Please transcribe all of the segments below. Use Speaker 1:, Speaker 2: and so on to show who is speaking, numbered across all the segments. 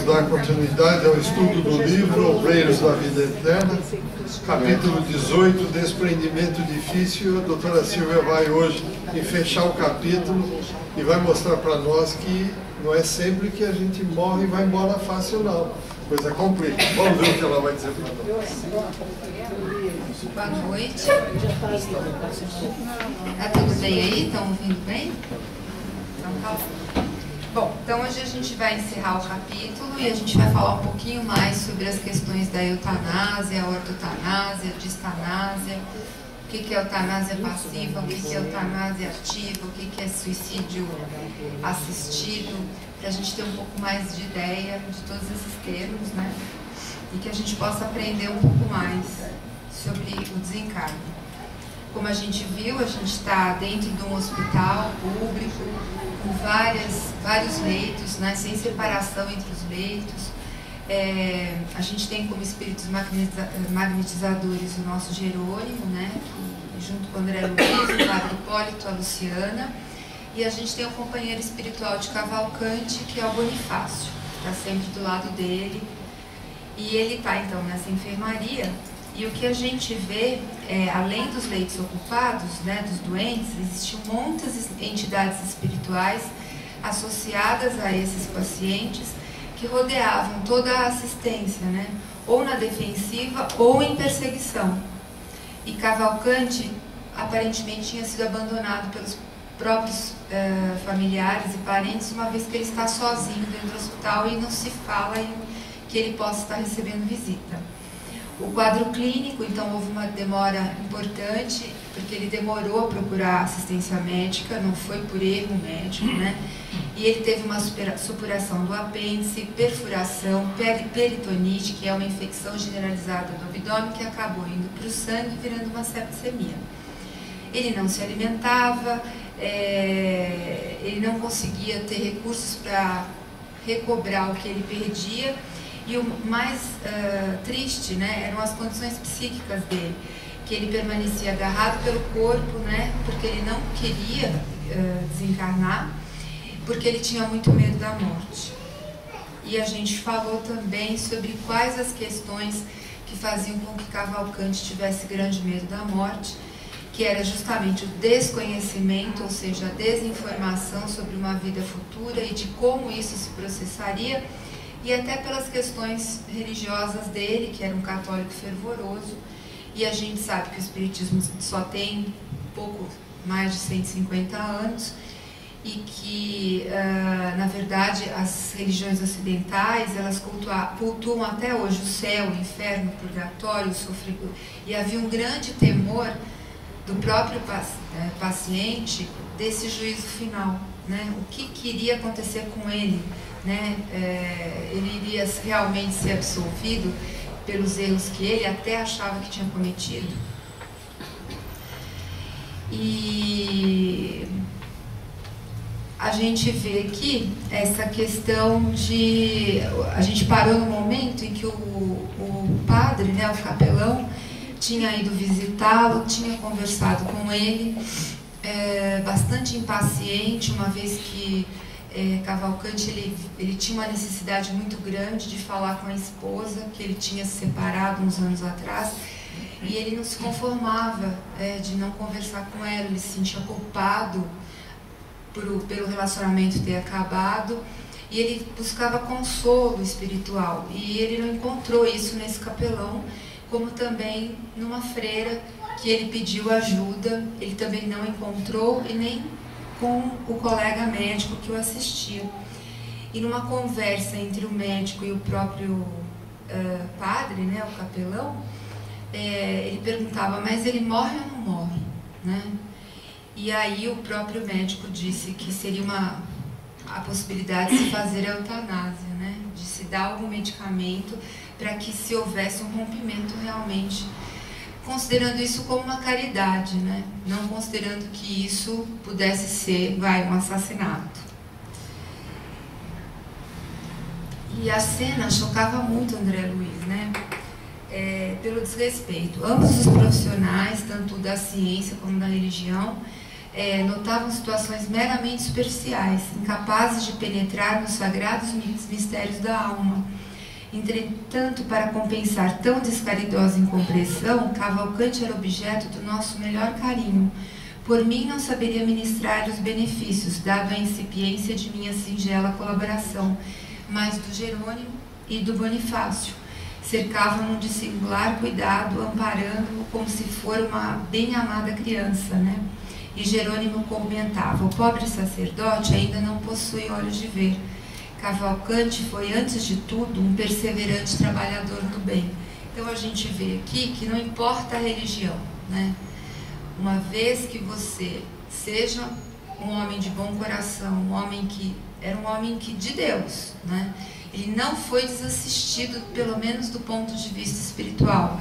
Speaker 1: vamos dar continuidade ao estudo do livro Obreiros da Vida Eterna, capítulo 18, Desprendimento Difícil. A doutora Silvia vai hoje fechar o capítulo e vai mostrar para nós que não é sempre que a gente morre e vai embora fácil, não. Coisa complica. Vamos ver o que ela vai dizer para nós.
Speaker 2: Boa noite. Tá tudo bem aí? Estão ouvindo bem? Então tá bom. Bom, então hoje a gente vai encerrar o capítulo e a gente vai falar um pouquinho mais sobre as questões da eutanásia, ortotanásia, distanásia, o que é eutanásia passiva, o que é eutanásia ativa, o que é suicídio assistido, para a gente ter um pouco mais de ideia de todos esses termos, né? E que a gente possa aprender um pouco mais sobre o desencarne. Como a gente viu, a gente está dentro de um hospital público, com vários leitos, né, sem separação entre os leitos. A gente tem como espíritos magnetizadores o nosso Jerônimo, né, que, junto com o André Luiz, o Padre Hipólito, a Luciana. E a gente tem o companheiro espiritual de Cavalcante, que é o Bonifácio, que está sempre do lado dele. E ele está, então, nessa enfermaria. E o que a gente vê, além dos leitos ocupados, né, dos doentes, existiam muitas entidades espirituais associadas a esses pacientes que rodeavam toda a assistência, né, ou na defensiva ou em perseguição. E Cavalcante aparentemente tinha sido abandonado pelos próprios familiares e parentes, uma vez que ele está sozinho dentro do hospital e não se fala que ele possa estar recebendo visita. O quadro clínico, então, houve uma demora importante, porque ele demorou a procurar assistência médica, não foi por erro médico, né? E ele teve uma supuração do apêndice, perfuração, peritonite, que é uma infecção generalizada do abdômen, que acabou indo para o sangue, virando uma septicemia. Ele não se alimentava, ele não conseguia ter recursos para recobrar o que ele perdia. E o mais triste, né, eram as condições psíquicas dele, que ele permanecia agarrado pelo corpo, né, porque ele não queria desencarnar, porque ele tinha muito medo da morte. E a gente falou também sobre quais as questões que faziam com que Cavalcante tivesse grande medo da morte, que era justamente o desconhecimento, ou seja, a desinformação sobre uma vida futura e de como isso se processaria, e até pelas questões religiosas dele, que era um católico fervoroso, e a gente sabe que o espiritismo só tem pouco mais de 150 anos, e que, na verdade, as religiões ocidentais, elas cultuam até hoje o céu, o inferno, o purgatório, o sofrimento, e havia um grande temor do próprio paciente desse juízo final, né? O que iria acontecer com ele? Né? Ele iria realmente ser absolvido pelos erros que ele até achava que tinha cometido. E a gente vê aqui essa questão de... A gente parou no momento em que o padre, né, o capelão, tinha ido visitá-lo, tinha conversado com ele, bastante impaciente, uma vez que Cavalcante ele tinha uma necessidade muito grande de falar com a esposa, que ele tinha se separado uns anos atrás, e ele não se conformava de não conversar com ela, ele se sentia culpado pelo relacionamento ter acabado, e ele buscava consolo espiritual, e ele não encontrou isso nesse capelão, como também numa freira que ele pediu ajuda, ele também não encontrou, e nem com o colega médico que o assistia. E numa conversa entre o médico e o próprio padre, né, o capelão, ele perguntava, mas ele morre ou não morre? Né? E aí o próprio médico disse que seria a possibilidade de se fazer a eutanásia, né, de se dar algum medicamento para que se houvesse um rompimento realmente, considerando isso como uma caridade, né? Não considerando que isso pudesse ser, um assassinato. E a cena chocava muito André Luiz, né? Pelo desrespeito. Ambos os profissionais, tanto da ciência como da religião, notavam situações meramente superficiais, incapazes de penetrar nos sagrados mistérios da alma. Entretanto, para compensar tão descaridosa incompreensão, Cavalcante era objeto do nosso melhor carinho. Por mim, não saberia ministrar os benefícios, dado a incipiência de minha singela colaboração, mas do Jerônimo e do Bonifácio cercavam-no de singular cuidado, amparando-o como se for uma bem-amada criança, né? E Jerônimo comentava: o pobre sacerdote ainda não possui olhos de ver. Cavalcante foi, antes de tudo, um perseverante trabalhador do bem. Então a gente vê aqui que não importa a religião, né? Uma vez que você seja um homem de bom coração, um homem que era um homem de Deus, né? Ele não foi desassistido, pelo menos do ponto de vista espiritual,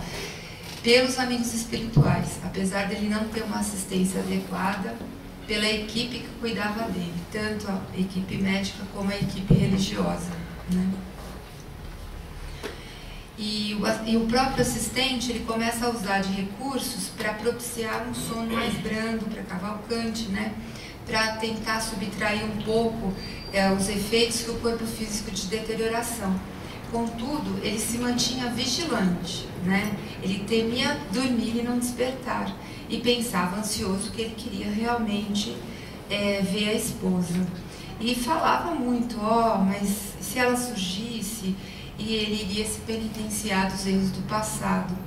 Speaker 2: pelos amigos espirituais, apesar dele não ter uma assistência adequada pela equipe que cuidava dele, tanto a equipe médica como a equipe religiosa, né? E o próprio assistente, ele começa a usar de recursos para propiciar um sono mais brando para Cavalcante, né? Para tentar subtrair um pouco os efeitos que o corpo físico de deterioração. Contudo, ele se mantinha vigilante, né? Ele temia dormir e não despertar, e pensava ansioso que ele queria realmente ver a esposa. E falava muito: mas se ela surgisse, e ele iria se penitenciar dos erros do passado.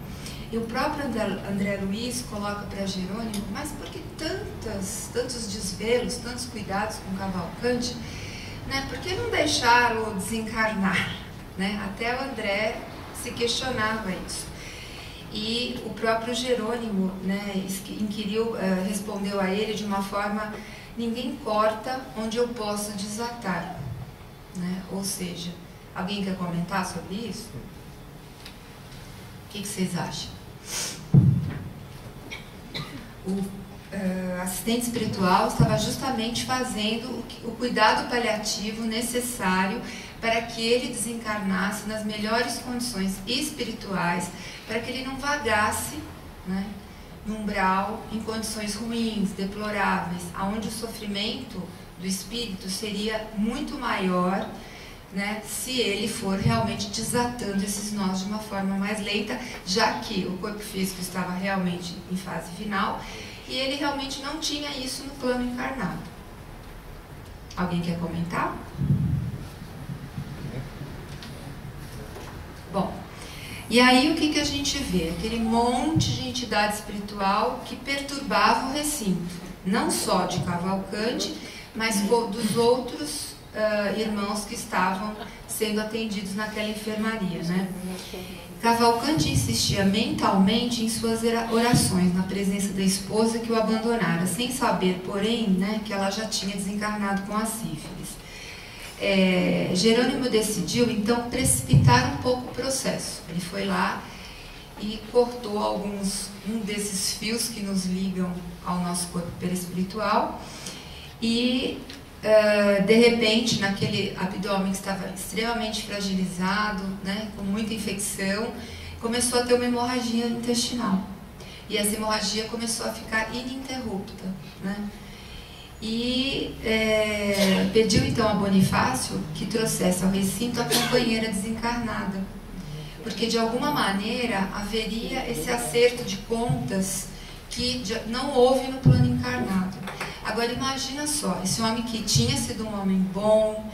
Speaker 2: E o próprio André Luiz coloca para Jerônimo: mas por que tantos desvelos, tantos cuidados com Cavalcante, né? Por que não deixá-lo desencarnar? Né? Até o André se questionava isso. E o próprio Jerônimo, né, respondeu a ele de uma forma: ninguém corta onde eu posso desatar, né? Ou seja, alguém quer comentar sobre isso? O que vocês acham? O assistente espiritual estava justamente fazendo o cuidado paliativo necessário para que ele desencarnasse nas melhores condições espirituais, para que ele não vagasse, né, no umbral em condições ruins, deploráveis, onde o sofrimento do espírito seria muito maior, né, se ele for realmente desatando esses nós de uma forma mais lenta, já que o corpo físico estava realmente em fase final e ele realmente não tinha isso no plano encarnado. Alguém quer comentar? Bom, e aí o que a gente vê? Aquele monte de entidade espiritual que perturbava o recinto, não só de Cavalcante, mas dos outros irmãos que estavam sendo atendidos naquela enfermaria, né? Cavalcante insistia mentalmente em suas orações na presença da esposa que o abandonara, sem saber, porém, né, que ela já tinha desencarnado com a sífilis. Jerônimo decidiu, então, precipitar um pouco o processo. Ele foi lá e cortou um desses fios que nos ligam ao nosso corpo perispiritual e, de repente, naquele abdômen que estava extremamente fragilizado, né, com muita infecção, começou a ter uma hemorragia intestinal. E essa hemorragia começou a ficar ininterrupta, né? E pediu então a Bonifácio que trouxesse ao recinto a companheira desencarnada, porque de alguma maneira haveria esse acerto de contas que não houve no plano encarnado. Agora imagina só, esse homem que tinha sido um homem bom,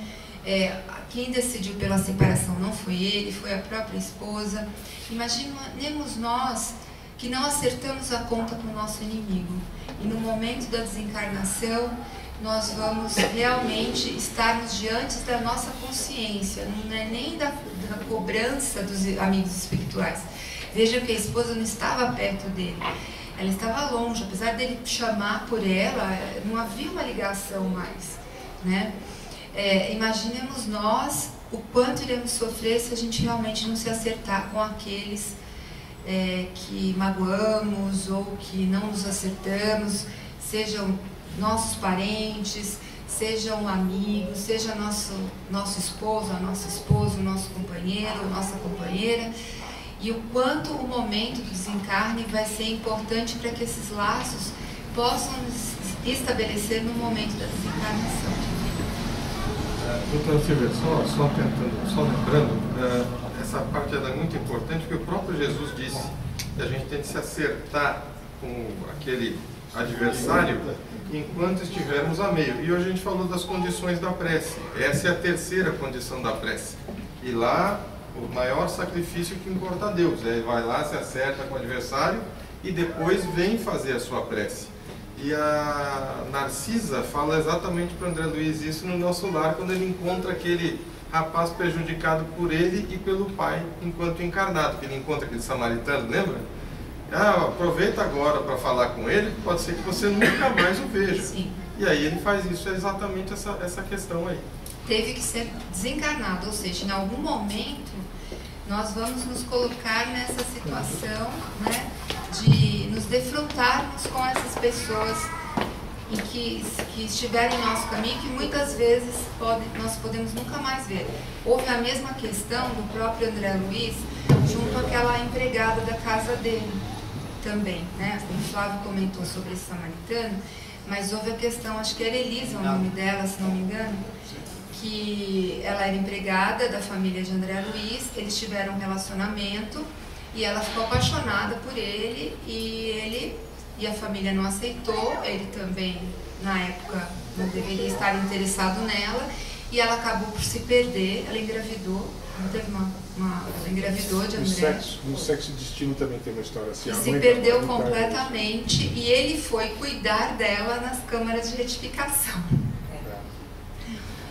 Speaker 2: quem decidiu pela separação não foi ele, foi a própria esposa. Imaginemos nós que não acertamos a conta com o nosso inimigo. E no momento da desencarnação, nós vamos realmente estarmos diante da nossa consciência, não é nem da cobrança dos amigos espirituais. Veja que a esposa não estava perto dele, ela estava longe, apesar dele chamar por ela, não havia uma ligação mais, né? Imaginemos nós o quanto iremos sofrer se a gente realmente não se acertar com aqueles que magoamos ou que não nos acertamos, sejam nossos parentes, sejam amigos, seja nosso esposo, a nossa esposa, o nosso companheiro, nossa companheira, e o quanto o momento do desencarne vai ser importante para que esses laços possam estabelecer no momento da desencarnação.
Speaker 1: Doutora Silvia, só lembrando, essa parte é muito importante, porque o próprio Jesus disse que a gente tem que se acertar com aquele adversário enquanto estivermos a meio. E hoje a gente falou das condições da prece. Essa é a terceira condição da prece. E lá, o maior sacrifício que importa a Deus. Ele vai lá, se acerta com o adversário e depois vem fazer a sua prece. E a Narcisa fala exatamente para o André Luiz isso no Nosso Lar, quando ele encontra aquele rapaz prejudicado por ele e pelo pai enquanto encarnado, que ele encontra aquele samaritano, lembra? Aproveita agora para falar com ele, pode ser que você nunca mais o veja.
Speaker 2: Sim.
Speaker 1: E aí ele faz isso, é exatamente essa questão aí.
Speaker 2: Teve que ser desencarnado, ou seja, em algum momento nós vamos nos colocar nessa situação, né, de nos defrontarmos com essas pessoas que estiverem em nosso caminho, que muitas vezes nós podemos nunca mais ver. Houve a mesma questão do próprio André Luiz junto àquela empregada da casa dele também, né? O Flávio comentou sobre esse samaritano, mas houve a questão, acho que era Elisa o nome dela, se não me engano, que ela era empregada da família de André Luiz, eles tiveram um relacionamento e ela ficou apaixonada por ele e a família não aceitou, ele também na época não deveria estar interessado nela e ela acabou por se perder, ela engravidou, não teve ela engravidou de André.
Speaker 3: No Sexo e Destino também tem uma história assim.
Speaker 2: E se perdeu completamente e ele foi cuidar dela nas câmaras de retificação.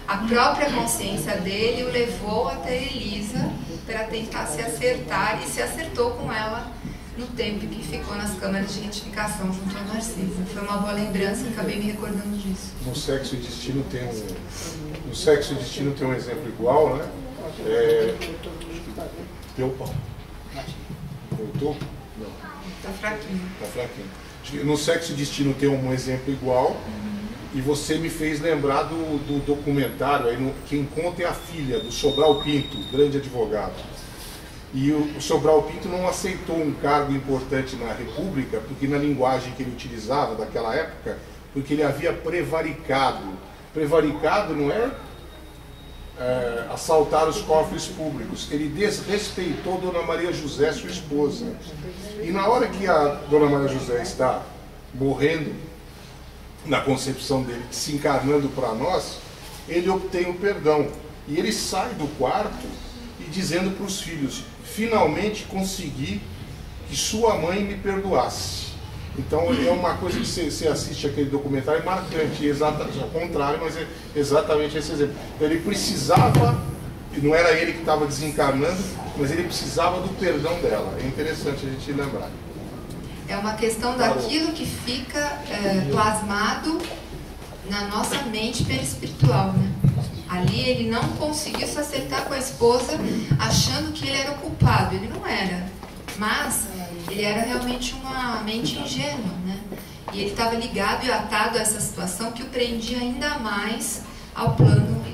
Speaker 2: A própria consciência dele o levou até Elisa para tentar se acertar e se acertou com ela no tempo que ficou nas câmaras de retificação junto a Narcisa. Foi uma boa lembrança, acabei me recordando disso.
Speaker 3: No Sexo e Destino tem um exemplo igual, né? Opa. Voltou? Não.
Speaker 2: Tá fraquinho.
Speaker 3: Tá fraquinho. No Sexo e Destino tem um exemplo igual. E você me fez lembrar do documentário, aí quem conta é a filha do Sobral Pinto, grande advogado. E o Sobral Pinto não aceitou um cargo importante na República, porque na linguagem que ele utilizava daquela época, porque ele havia prevaricado. Prevaricado não é assaltar os cofres públicos. Ele desrespeitou Dona Maria José, sua esposa. E na hora que a Dona Maria José está morrendo, na concepção dele, se encarnando para nós, ele obtém o perdão. E ele sai do quarto e dizendo para os filhos, finalmente consegui que sua mãe me perdoasse. Então é uma coisa que você assiste aquele documentário, é marcante, exatamente ao contrário, mas é exatamente esse exemplo. Então ele precisava, não era ele que estava desencarnando, mas ele precisava do perdão dela. É interessante a gente lembrar.
Speaker 2: É uma questão daquilo que fica plasmado na nossa mente perispiritual, né? Ali ele não conseguiu se acertar com a esposa achando que ele era o culpado. Ele não era, mas ele era realmente uma mente ingênua, né? E ele estava ligado e atado a essa situação que o prendia ainda mais ao plano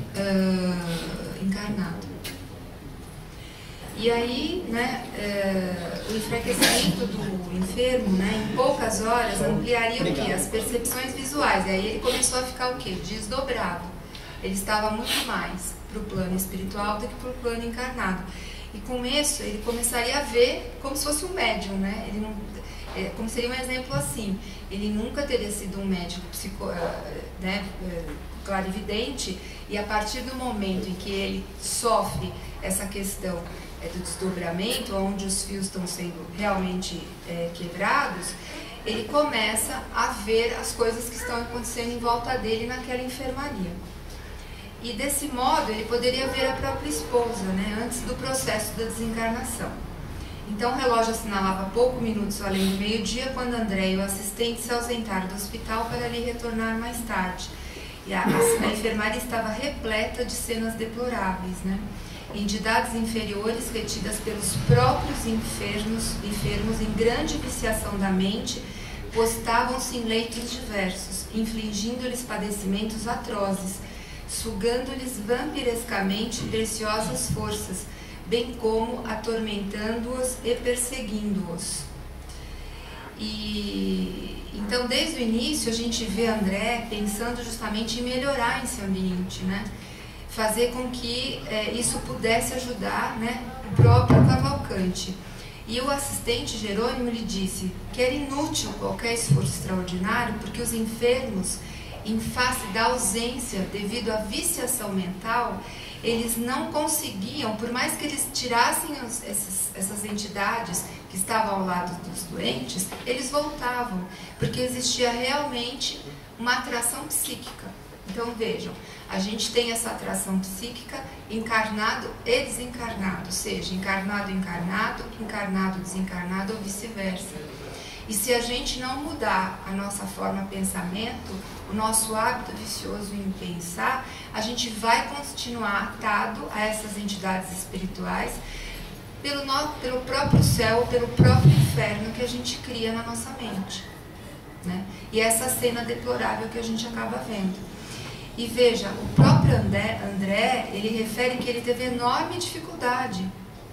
Speaker 2: encarnado. E aí, né, o enfraquecimento do enfermo, né, em poucas horas, ampliaria o quê? As percepções visuais. E aí ele começou a ficar o quê? Desdobrado. Ele estava muito mais para o plano espiritual do que para o plano encarnado. E com isso, ele começaria a ver como se fosse um médium, né? Ele não, como seria um exemplo assim, ele nunca teria sido um médico clarividente, e a partir do momento em que ele sofre essa questão do desdobramento, onde os fios estão sendo realmente quebrados, ele começa a ver as coisas que estão acontecendo em volta dele naquela enfermaria. E desse modo ele poderia ver a própria esposa, né, antes do processo da desencarnação. Então o relógio assinalava poucos minutos além do meio-dia, quando André e o assistente se ausentaram do hospital para ali retornar mais tarde. E a enfermaria estava repleta de cenas deploráveis, né? Entidades inferiores retidas pelos próprios enfermos em grande viciação da mente, postavam-se em leitos diversos, infligindo-lhes padecimentos atrozes, sugando-lhes vampirescamente preciosas forças, bem como atormentando-os e perseguindo-os. E então, desde o início, a gente vê André pensando justamente em melhorar esse ambiente, né? Fazer com que isso pudesse ajudar, né, o próprio Cavalcante. E o assistente Jerônimo lhe disse que era inútil qualquer esforço extraordinário, porque os enfermos, em face da ausência devido à viciação mental, eles não conseguiam, por mais que eles tirassem essas entidades que estavam ao lado dos doentes, eles voltavam, porque existia realmente uma atração psíquica. Então vejam, a gente tem essa atração psíquica encarnado e desencarnado, ou seja, encarnado encarnado, encarnado desencarnado ou vice-versa. E se a gente não mudar a nossa forma de pensamento, o nosso hábito vicioso em pensar, a gente vai continuar atado a essas entidades espirituais pelo próprio céu, pelo próprio inferno que a gente cria na nossa mente, né? E essa cena deplorável que a gente acaba vendo. E veja, o próprio André, ele refere que ele teve enorme dificuldade,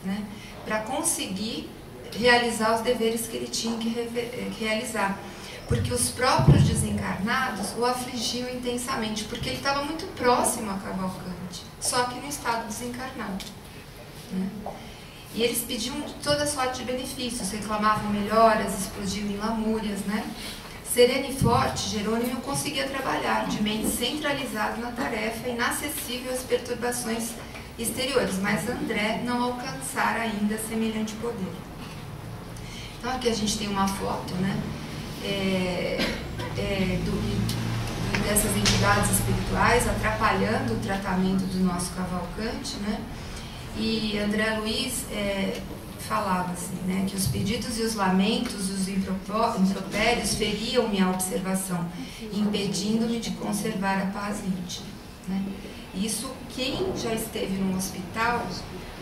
Speaker 2: né, para conseguir realizar os deveres que ele tinha que realizar. Porque os próprios desencarnados o afligiam intensamente, porque ele estava muito próximo a Cavalcante, só que no estado desencarnado, né? E eles pediam toda sorte de benefícios, reclamavam melhoras, explodiam em lamúrias, né? Sereno e forte, Jerônimo conseguia trabalhar de mente centralizada na tarefa, inacessível às perturbações exteriores, mas André não alcançara ainda semelhante poder. Então aqui a gente tem uma foto, né, dessas entidades espirituais atrapalhando o tratamento do nosso Cavalcante, né? E André Luiz falava assim, né, que os pedidos e os lamentos, os impropérios feriam minha observação, impedindo-me de conservar a paz íntima, né? Isso, quem já esteve no hospital,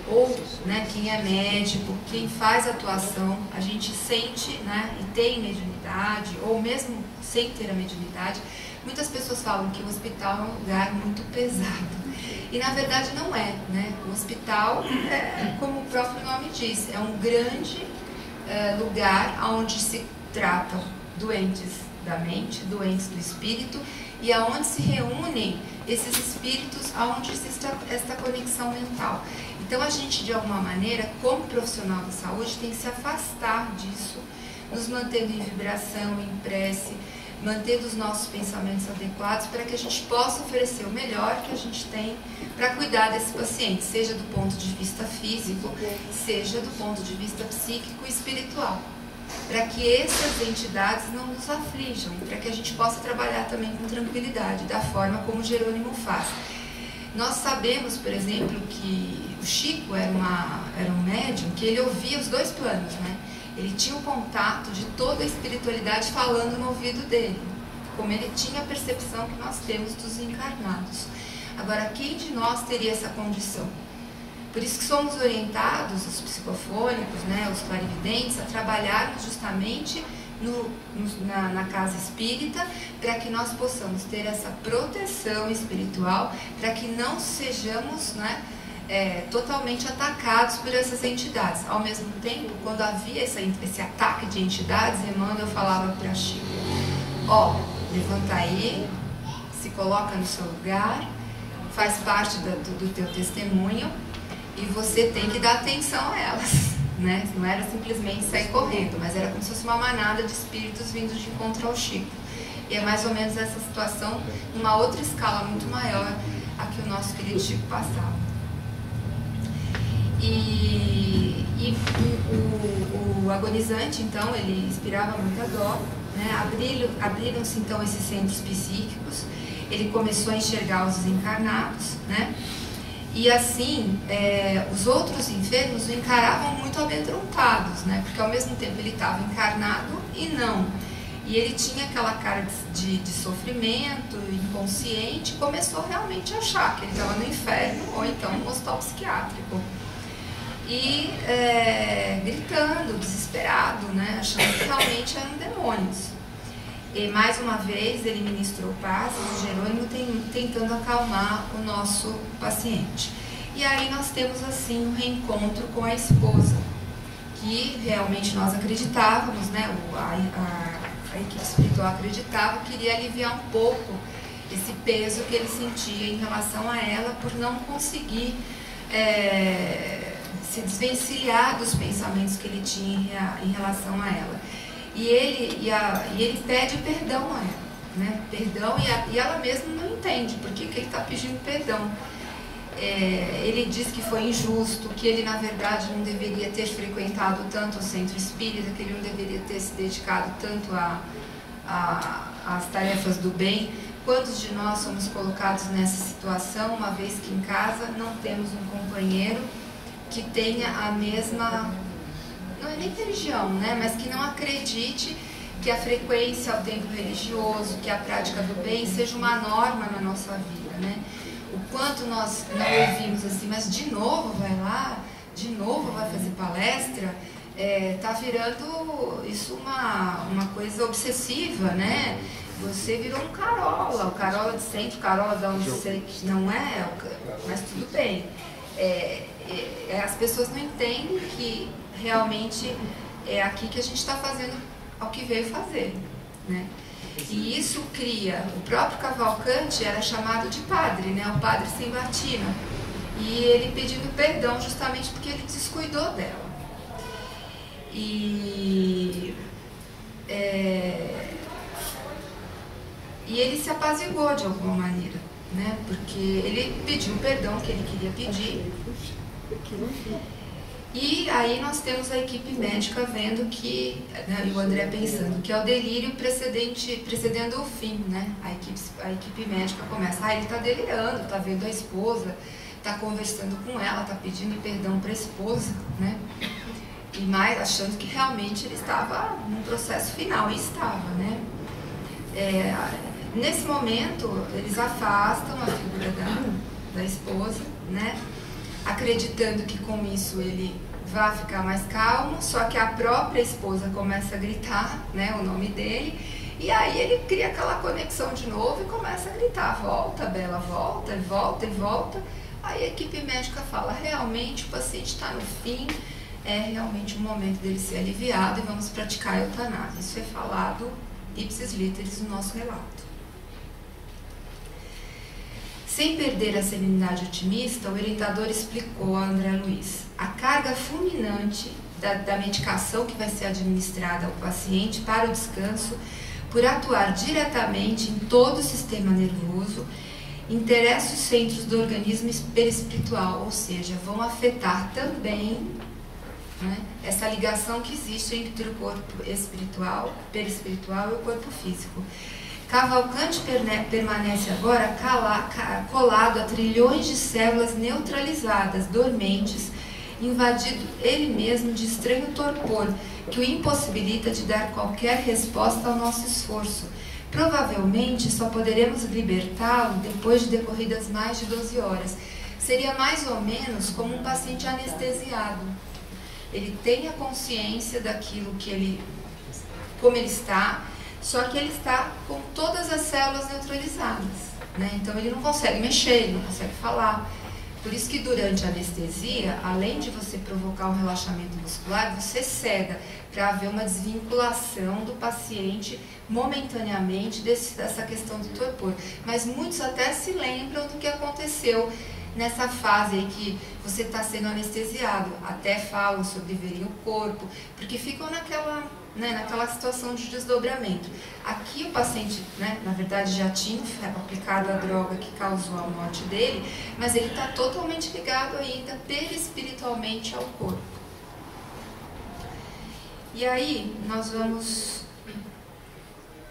Speaker 2: ou, né, quem é médico, quem faz atuação, a gente sente, né, e tem mediunidade, ou mesmo sem ter a mediunidade, muitas pessoas falam que o hospital é um lugar muito pesado. E na verdade não é, né? O hospital, como o próprio nome diz, é um grande lugar onde se tratam doentes da mente, doentes do espírito, e aonde se reúnem esses espíritos, aonde existe esta conexão mental. Então a gente, de alguma maneira, como profissional da saúde, tem que se afastar disso, nos mantendo em vibração, em prece, mantendo os nossos pensamentos adequados para que a gente possa oferecer o melhor que a gente tem para cuidar desse paciente, seja do ponto de vista físico, seja do ponto de vista psíquico e espiritual, para que essas entidades não nos aflijam e para que a gente possa trabalhar também com tranquilidade, da forma como Jerônimo faz. Nós sabemos, por exemplo, que o Chico era um médium que ele ouvia os dois planos, né? Ele tinha o contato de toda a espiritualidade falando no ouvido dele, como ele tinha a percepção que nós temos dos encarnados. Agora, quem de nós teria essa condição? Por isso que somos orientados, os psicofônicos, né, os clarividentes, a trabalharmos justamente na casa espírita, para que nós possamos ter essa proteção espiritual, para que não sejamos, né, totalmente atacados por essas entidades. Ao mesmo tempo, quando havia esse ataque de entidades, Emmanuel falava para Chico: ó, levanta aí, se coloca no seu lugar, faz parte do teu testemunho e você tem que dar atenção a elas, né? Não era simplesmente sair correndo, mas era como se fosse uma manada de espíritos vindo de encontro ao Chico. E é mais ou menos essa situação, numa outra escala muito maior, a que o nosso querido Chico passava. E o agonizante, então, ele inspirava muita dó, né? Abriram-se, então, esses centros psíquicos, ele começou a enxergar os desencarnados, né? E assim, os outros enfermos o encaravam muito amedrontados, né? Porque ao mesmo tempo ele estava encarnado e não. E ele tinha aquela cara de sofrimento, inconsciente, começou realmente a achar que ele estava no inferno ou então no hospital psiquiátrico. E gritando, desesperado, né? Achando que realmente eram demônios. E mais uma vez ele ministrou paz, o Jerônimo tentando acalmar o nosso paciente. E aí nós temos assim um reencontro com a esposa, que realmente nós acreditávamos, né, a equipe espiritual acreditava, queria aliviar um pouco esse peso que ele sentia em relação a ela por não conseguir se desvencilhar dos pensamentos que ele tinha em relação a ela. E ele pede perdão a ela, né? Perdão, e ela mesma não entende por que ele está pedindo perdão. Ele diz que foi injusto, que ele na verdade não deveria ter frequentado tanto o centro espírita, que ele não deveria ter se dedicado tanto às tarefas do bem. Quantos de nós somos colocados nessa situação, uma vez que em casa não temos um companheiro que tenha a mesma, não é nem religião, né, mas que não acredite que a frequência ao tempo religioso, que a prática do bem seja uma norma na nossa vida, né? O quanto nós não ouvimos assim, mas de novo vai lá, de novo vai fazer palestra, tá virando isso uma coisa obsessiva, né? Você virou um carola, o carola de centro, o carola da onde você não é, mas tudo bem. As pessoas não entendem que realmente é aqui que a gente está fazendo ao que veio fazer, né? E isso cria, o próprio Cavalcante era chamado de padre, né? O padre sem batina, e ele pedindo perdão justamente porque ele descuidou dela. E ele se apaziguou de alguma maneira, né? Porque ele pediu o perdão que ele queria pedir. E aí nós temos a equipe médica vendo que, né, e o André pensando que é o delírio precedendo o fim, né? A equipe médica começa, ele está delirando, está vendo a esposa, está conversando com ela, está pedindo perdão para a esposa, né? E mais achando que realmente ele estava num processo final, e estava, né? Nesse momento, eles afastam a figura da esposa, né? Acreditando que com isso ele vai ficar mais calmo, só que a própria esposa começa a gritar, né, o nome dele, e aí ele cria aquela conexão de novo e começa a gritar, volta, Bela, volta, e volta, e volta. Aí a equipe médica fala, realmente o paciente está no fim, é realmente o momento dele ser aliviado e vamos praticar a eutanásia. Isso é falado ipsis literis no nosso relato. Sem perder a serenidade otimista, o orientador explicou a André Luiz a carga fulminante da medicação que vai ser administrada ao paciente para o descanso, por atuar diretamente em todo o sistema nervoso, interessa os centros do organismo perispiritual, ou seja, vão afetar também, né, essa ligação que existe entre o corpo espiritual, perispiritual e o corpo físico. Cavalcante permanece agora colado a trilhões de células neutralizadas, dormentes, invadido ele mesmo de estranho torpor, que o impossibilita de dar qualquer resposta ao nosso esforço. Provavelmente só poderemos libertá-lo depois de decorridas mais de 12 horas. Seria mais ou menos como um paciente anestesiado. Ele tem a consciência daquilo como ele está, só que ele está com todas as células neutralizadas, né? Então ele não consegue mexer, ele não consegue falar. Por isso que durante a anestesia, além de você provocar um relaxamento muscular, você cega para haver uma desvinculação do paciente momentaneamente dessa questão do torpor. Mas muitos até se lembram do que aconteceu nessa fase aí que você está sendo anestesiado. Até falam sobre verem o corpo, porque ficam naquela situação de desdobramento. Aqui o paciente, né, na verdade já tinha aplicado a droga que causou a morte dele, mas ele está totalmente ligado ainda perispiritualmente ao corpo. E aí nós vamos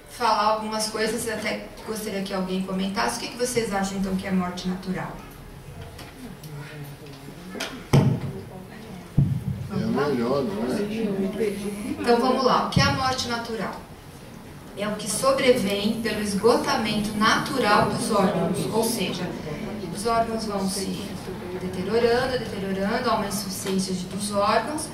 Speaker 2: falar algumas coisas, eu até gostaria que alguém comentasse. O que vocês acham então que é morte natural?
Speaker 1: Melhor, não é?
Speaker 2: Então vamos lá, o que é a morte natural? É o que sobrevém pelo esgotamento natural dos órgãos, ou seja, os órgãos vão se deteriorando, há uma insuficiência dos órgãos,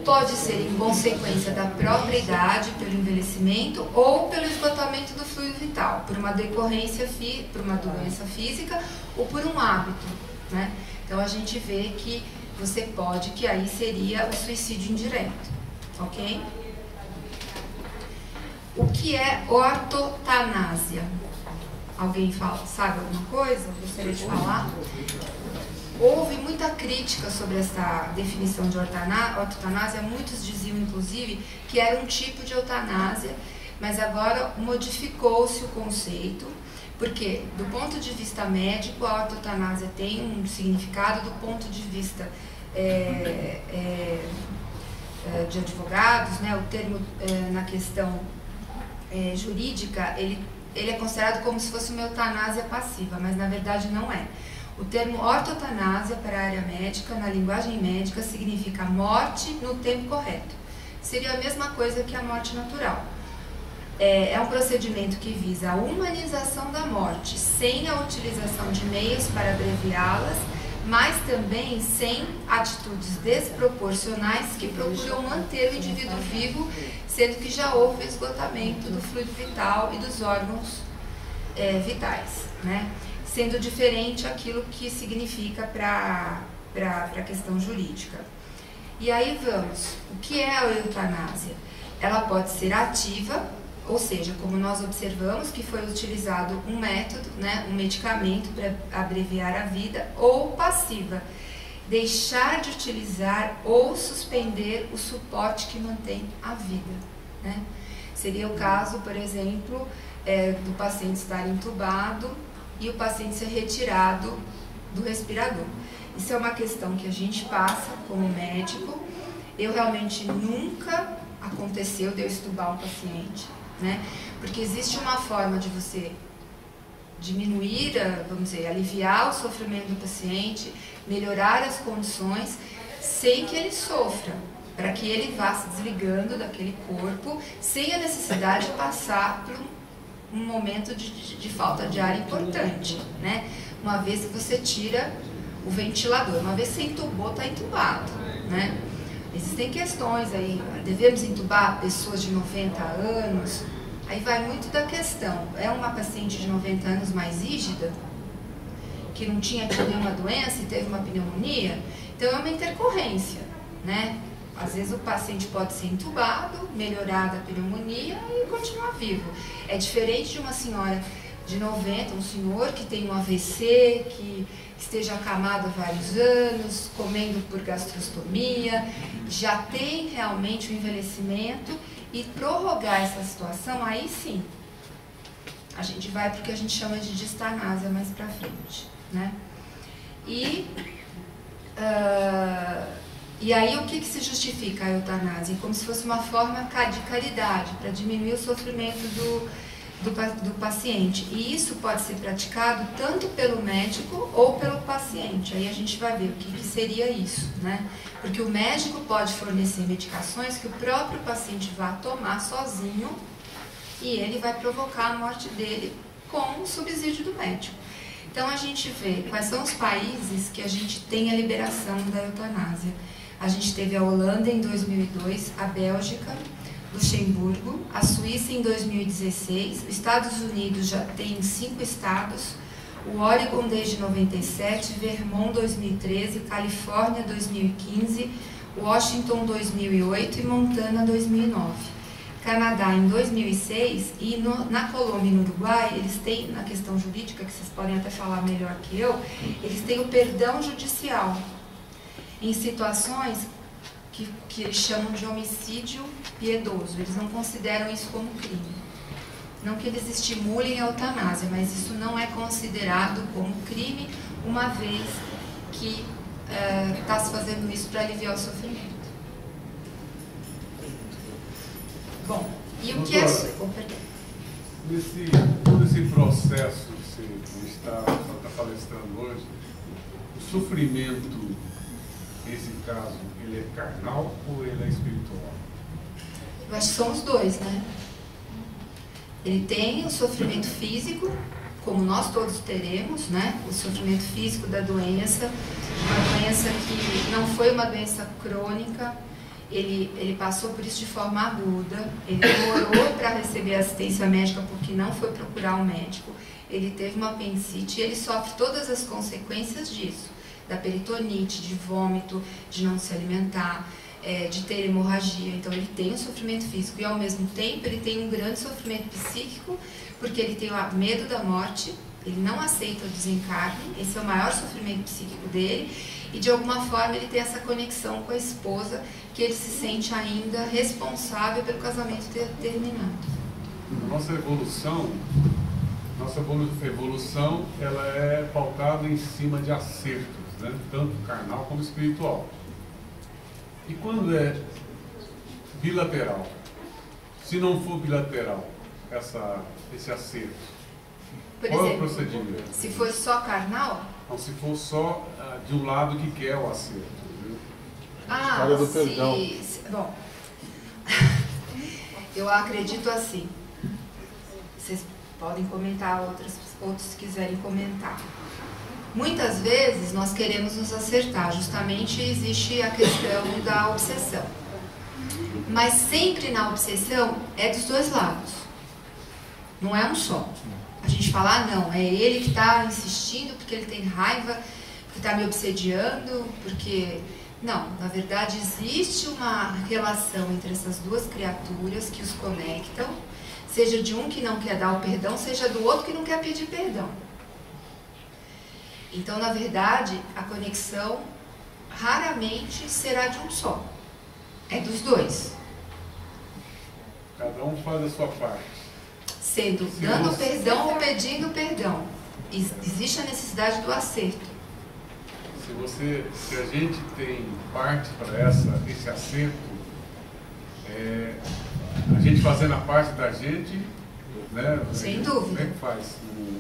Speaker 2: pode ser em consequência da própria idade, pelo envelhecimento ou pelo esgotamento do fluido vital, por uma decorrência, por uma doença física ou por um hábito, né? Então a gente vê que você pode, que aí seria o suicídio indireto, ok? O que é ortotanásia? Alguém sabe alguma coisa? Gostaria de falar? Houve muita crítica sobre essa definição de ortotanásia. Muitos diziam, inclusive, que era um tipo de eutanásia, mas agora modificou-se o conceito, porque, do ponto de vista médico, a ortotanásia tem um significado, do ponto de vista de advogados, né, o termo na questão jurídica, ele é considerado como se fosse uma eutanásia passiva, mas na verdade não é. O termo ortotanásia para a área médica, na linguagem médica, significa morte no tempo correto. Seria a mesma coisa que a morte natural. É um procedimento que visa a humanização da morte, sem a utilização de meios para abreviá-las, mas também sem atitudes desproporcionais que procuram manter o indivíduo vivo, sendo que já houve esgotamento do fluido vital e dos órgãos vitais, né? Sendo diferente aquilo que significa para a questão jurídica. E aí vamos, o que é a eutanásia? Ela pode ser ativa, ou seja, como nós observamos que foi utilizado um método, né, um medicamento para abreviar a vida, ou passiva, deixar de utilizar ou suspender o suporte que mantém a vida, né? Seria o caso, por exemplo, do paciente estar entubado e o paciente ser retirado do respirador. Isso é uma questão que a gente passa como médico. Eu realmente nunca aconteceu de eu estubar um paciente, né? Porque existe uma forma de você diminuir, vamos dizer, aliviar o sofrimento do paciente, melhorar as condições, sem que ele sofra, para que ele vá se desligando daquele corpo, sem a necessidade de passar por um momento de falta de ar importante, né? Uma vez que você tira o ventilador, uma vez que você entubou, está entubado, né? Existem questões aí, devemos entubar pessoas de 90 anos, aí vai muito da questão, é uma paciente de 90 anos mais rígida, que não tinha tido nenhuma doença e teve uma pneumonia, então é uma intercorrência, né? Às vezes o paciente pode ser entubado, melhorar da pneumonia e continuar vivo. É diferente de uma senhora de 90, um senhor que tem um AVC, que esteja acamado há vários anos, comendo por gastrostomia, já tem realmente o envelhecimento, e prorrogar essa situação, aí sim, a gente vai para o que a gente chama de distanásia mais para frente, né? E aí o que se justifica a eutanásia? Como se fosse uma forma de caridade, para diminuir o sofrimento do paciente. E isso pode ser praticado tanto pelo médico ou pelo paciente. Aí a gente vai ver o que seria isso, né? Porque o médico pode fornecer medicações que o próprio paciente vai tomar sozinho e ele vai provocar a morte dele com o subsídio do médico. Então a gente vê quais são os países que a gente tem a liberação da eutanásia. A gente teve a Holanda em 2002, a Bélgica, Luxemburgo, a Suíça em 2016, os Estados Unidos já tem 5 estados, o Oregon desde 97, Vermont 2013, Califórnia 2015, Washington 2008 e Montana 2009. Canadá em 2006 e na Colômbia e no Uruguai, eles têm, na questão jurídica, que vocês podem até falar melhor que eu, eles têm o perdão judicial em situações que eles chamam de homicídio piedoso. Eles não consideram isso como crime. Não que eles estimulem a eutanásia, mas isso não é considerado como crime, uma vez que está se fazendo isso para aliviar o sofrimento. Bom, e o que é...
Speaker 4: Todo esse processo que você está palestrando hoje, o sofrimento, nesse caso, ele é carnal ou ele é espiritual?
Speaker 2: Eu acho que são os dois, né? Ele tem o sofrimento físico, como nós todos teremos, né? O sofrimento físico da doença, uma doença que não foi uma doença crônica, ele passou por isso de forma aguda, ele demorou para receber assistência médica porque não foi procurar um médico, ele teve uma apendicite e ele sofre todas as consequências disso. da peritonite, de vômito, de não se alimentar, de ter hemorragia. Então ele tem um sofrimento físico e ao mesmo tempo ele tem um grande sofrimento psíquico, porque ele tem o medo da morte, ele não aceita o desencarne, esse é o maior sofrimento psíquico dele, e de alguma forma ele tem essa conexão com a esposa, que ele se sente ainda responsável pelo casamento ter terminado.
Speaker 4: Nossa evolução ela é pautada em cima de acertos, né? Tanto carnal como espiritual. E quando é bilateral, se não for bilateral esse acerto,
Speaker 2: por
Speaker 4: qual
Speaker 2: exemplo,
Speaker 4: é o procedimento?
Speaker 2: Se for só carnal?
Speaker 4: Não, se for só de um lado que quer o acerto. Viu?
Speaker 3: História do perdão.
Speaker 2: Bom, eu acredito assim. Vocês podem comentar, outros se quiserem comentar. Muitas vezes nós queremos nos acertar, justamente existe a questão da obsessão. Mas sempre na obsessão é dos dois lados, não é um só. A gente fala, ah, não, é ele que está insistindo porque ele tem raiva, porque está me obsediando, porque... Não, na verdade existe uma relação entre essas duas criaturas que os conectam, seja de um que não quer dar o perdão, seja do outro que não quer pedir perdão. Então, na verdade, a conexão raramente será de um só, é dos dois.
Speaker 4: Cada um faz a sua parte.
Speaker 2: Sendo dando perdão ou pedindo perdão. Existe a necessidade do acerto.
Speaker 4: Se a gente tem parte para esse acerto, a gente fazendo a parte da gente, né?
Speaker 2: Sem dúvida.
Speaker 4: Como é que faz?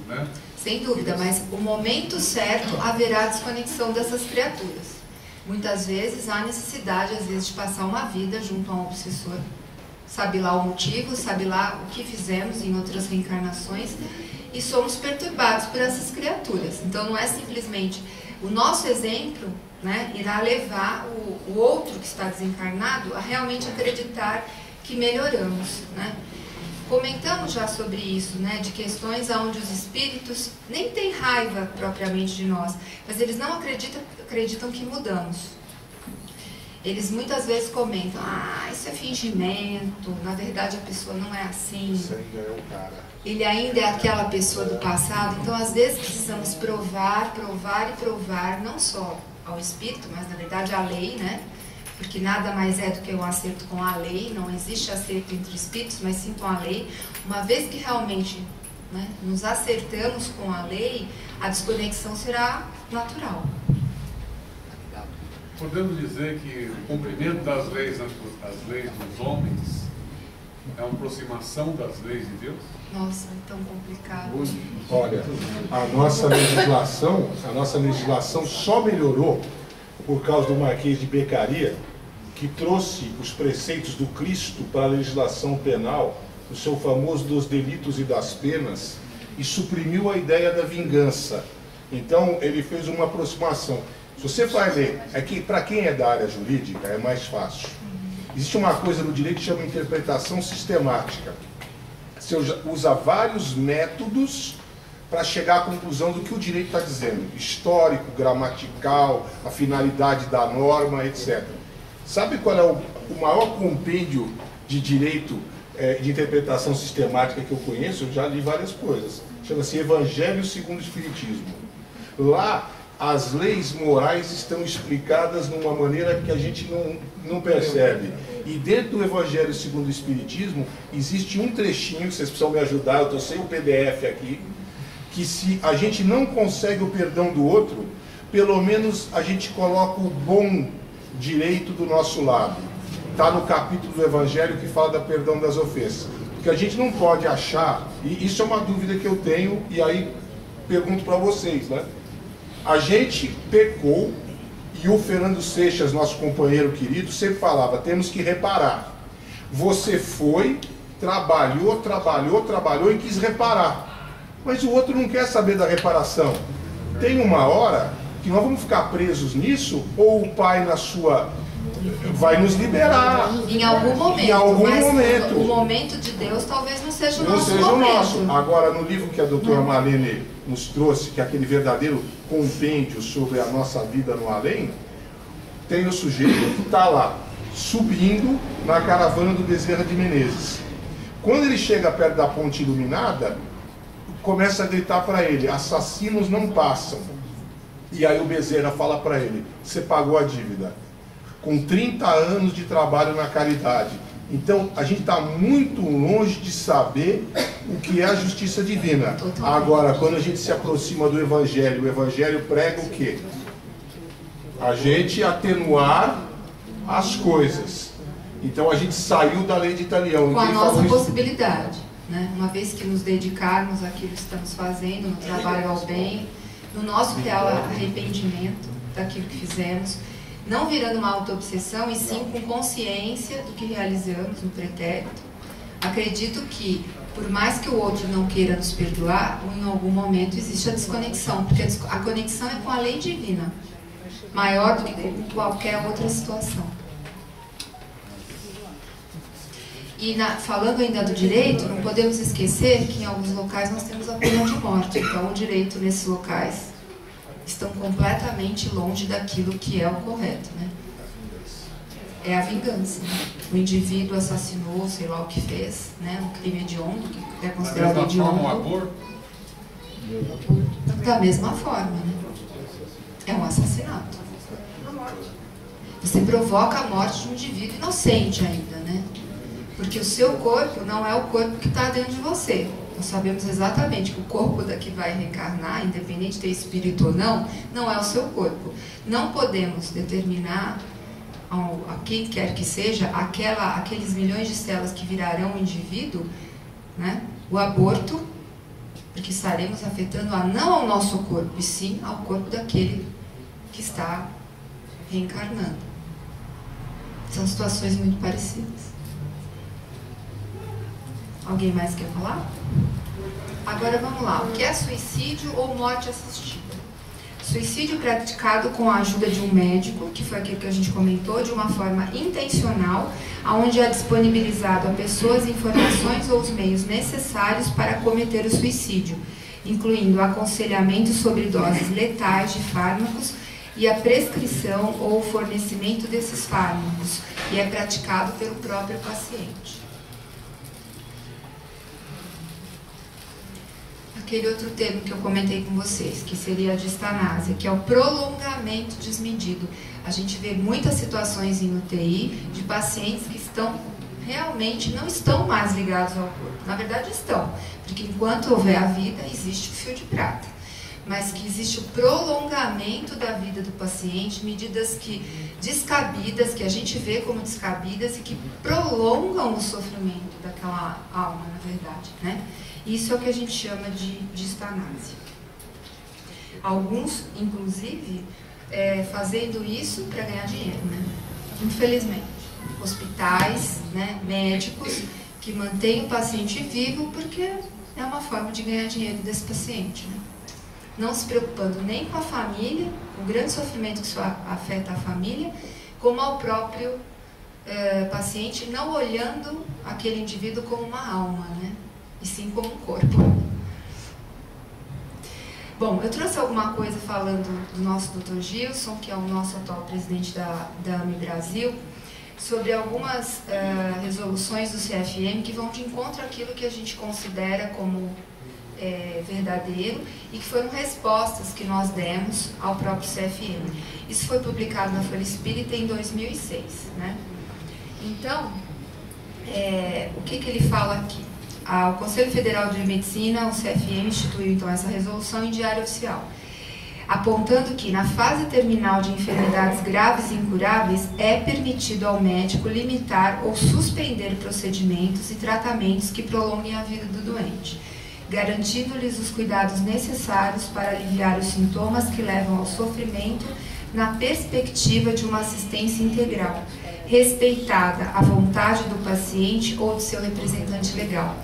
Speaker 4: Né?
Speaker 2: Sem dúvida, mas o momento certo haverá desconexão dessas criaturas. Muitas vezes há necessidade, às vezes, de passar uma vida junto a um obsessor. Sabe lá o motivo, sabe lá o que fizemos em outras reencarnações e somos perturbados por essas criaturas. Então não é simplesmente o nosso exemplo, né, irá levar o outro que está desencarnado a realmente acreditar que melhoramos, né? Comentamos já sobre isso, né, de questões onde os espíritos nem têm raiva propriamente de nós, mas eles não acreditam que mudamos. Eles muitas vezes comentam, ah, isso é fingimento, na verdade a pessoa não é assim.
Speaker 3: Isso aí é o cara.
Speaker 2: Ele ainda é aquela pessoa do passado, então às vezes precisamos provar e provar, não só ao espírito, mas na verdade à lei, né? Porque nada mais é do que um acerto com a lei, não existe acerto entre espíritos, mas sim com a lei. Uma vez que realmente, né, nos acertamos com a lei, a desconexão será natural.
Speaker 4: Podemos dizer que o cumprimento das leis dos homens é uma aproximação das leis de Deus?
Speaker 2: Nossa, é tão complicado.
Speaker 3: Olha, a nossa legislação só melhorou por causa do Marquês de Beccaria, que trouxe os preceitos do Cristo para a legislação penal, o seu famoso dos delitos e das penas, e suprimiu a ideia da vingança. Então, ele fez uma aproximação. Se você vai ler, para quem é da área jurídica, é mais fácil. Existe uma coisa no direito que chama interpretação sistemática. Você usa vários métodos para chegar à conclusão do que o direito está dizendo. Histórico, gramatical, a finalidade da norma, etc. Sabe qual é o maior compêndio de direito de interpretação sistemática que eu conheço? Eu já li várias coisas. Chama-se Evangelho segundo o Espiritismo. Lá, as leis morais estão explicadas de uma maneira que a gente não percebe. E dentro do Evangelho segundo o Espiritismo, existe um trechinho, vocês precisam me ajudar, eu estou sem o PDF aqui, que se a gente não consegue o perdão do outro, pelo menos a gente coloca o bom direito do nosso lado. Está no capítulo do Evangelho que fala da perdão das ofensas. Porque a gente não pode achar, e isso é uma dúvida que eu tenho, e aí pergunto para vocês, né? A gente pecou, e o Fernando Seixas, nosso companheiro querido, sempre falava, temos que reparar. Você foi, trabalhou e quis reparar. Mas o outro não quer saber da reparação. Tem uma hora que nós vamos ficar presos nisso, ou o pai na sua vai nos liberar.
Speaker 2: Em algum momento.
Speaker 3: Em algum
Speaker 2: mas
Speaker 3: momento.
Speaker 2: O momento de Deus talvez não seja o
Speaker 3: Não
Speaker 2: nosso
Speaker 3: seja
Speaker 2: momento.
Speaker 3: o nosso. Agora, no livro que a doutora Marlene nos trouxe, que é aquele verdadeiro compêndio sobre a nossa vida no além, tem o sujeito que está lá, subindo na caravana do Bezerra de Menezes. Quando ele chega perto da ponte iluminada, começa a gritar para ele: assassinos não passam. E aí o Bezerra fala para ele: você pagou a dívida. Com 30 anos de trabalho na caridade. Então, a gente está muito longe de saber o que é a justiça divina. Agora, quando a gente se aproxima do Evangelho, o Evangelho prega o quê? A gente atenuar as coisas. Então, a gente saiu da lei de Italião.
Speaker 2: Com a nossa possibilidade, né? Uma vez que nos dedicarmos àquilo que estamos fazendo, no trabalho ao bem, no nosso real arrependimento daquilo que fizemos, não virando uma auto-obsessão, e sim com consciência do que realizamos no pretérito. Acredito que, por mais que o outro não queira nos perdoar, em algum momento existe a desconexão, porque a conexão é com a lei divina, maior do que com qualquer outra situação. E falando ainda do direito, não podemos esquecer que em alguns locais nós temos a pena de morte. Então o direito nesses locais estão completamente longe daquilo que é o correto, né? É a vingança, né? O indivíduo assassinou, sei lá o que fez, né? Um crime hediondo, que é considerado hediondo.
Speaker 4: Da mesma forma, o aborto?
Speaker 2: Da mesma forma, né? É um assassinato. Você provoca a morte de um indivíduo inocente ainda, né? Porque o seu corpo não é o corpo que está dentro de você. Nós sabemos exatamente que o corpo que vai reencarnar, independente de ter espírito ou não, não é o seu corpo. Não podemos determinar a quem quer que seja aqueles milhões de células que virarão o indivíduo, né? O aborto, porque estaremos afetando não ao nosso corpo, e sim ao corpo daquele que está reencarnando. São situações muito parecidas. Alguém mais quer falar? Agora vamos lá. O que é suicídio ou morte assistida? Suicídio praticado com a ajuda de um médico, que foi aquilo que a gente comentou, de uma forma intencional, onde é disponibilizado a pessoas informações ou os meios necessários para cometer o suicídio, incluindo aconselhamento sobre doses letais de fármacos e a prescrição ou o fornecimento desses fármacos, e é praticado pelo próprio paciente. Aquele outro termo que eu comentei com vocês, que seria a distanásia, que é o prolongamento desmedido. A gente vê muitas situações em UTI de pacientes que realmente não estão mais ligados ao corpo. Na verdade estão, porque enquanto houver a vida, existe o fio de prata. Mas que existe o prolongamento da vida do paciente, medidas descabidas, que a gente vê como descabidas e que prolongam o sofrimento daquela alma, na verdade, né? Isso é o que a gente chama de distanásia. Alguns, inclusive, fazendo isso para ganhar dinheiro, né? Infelizmente. Hospitais, né? Médicos que mantêm o paciente vivo porque é uma forma de ganhar dinheiro desse paciente, né? Não se preocupando nem com a família, o grande sofrimento que isso afeta a família, como ao próprio paciente, não olhando aquele indivíduo como uma alma, né? E sim como um corpo. Bom, eu trouxe alguma coisa falando do nosso Dr. Gilson, que é o nosso atual presidente da AME Brasil, sobre algumas resoluções do CFM que vão de encontro àquilo que a gente considera como verdadeiro e que foram respostas que nós demos ao próprio CFM. Isso foi publicado na Folha Espírita em 2006, né? Então, o que ele fala aqui? O Conselho Federal de Medicina, o CFM, instituiu então essa resolução em diário oficial, apontando que na fase terminal de enfermidades graves e incuráveis é permitido ao médico limitar ou suspender procedimentos e tratamentos que prolonguem a vida do doente, garantindo-lhes os cuidados necessários para aliviar os sintomas que levam ao sofrimento na perspectiva de uma assistência integral, respeitada a vontade do paciente ou do seu representante legal.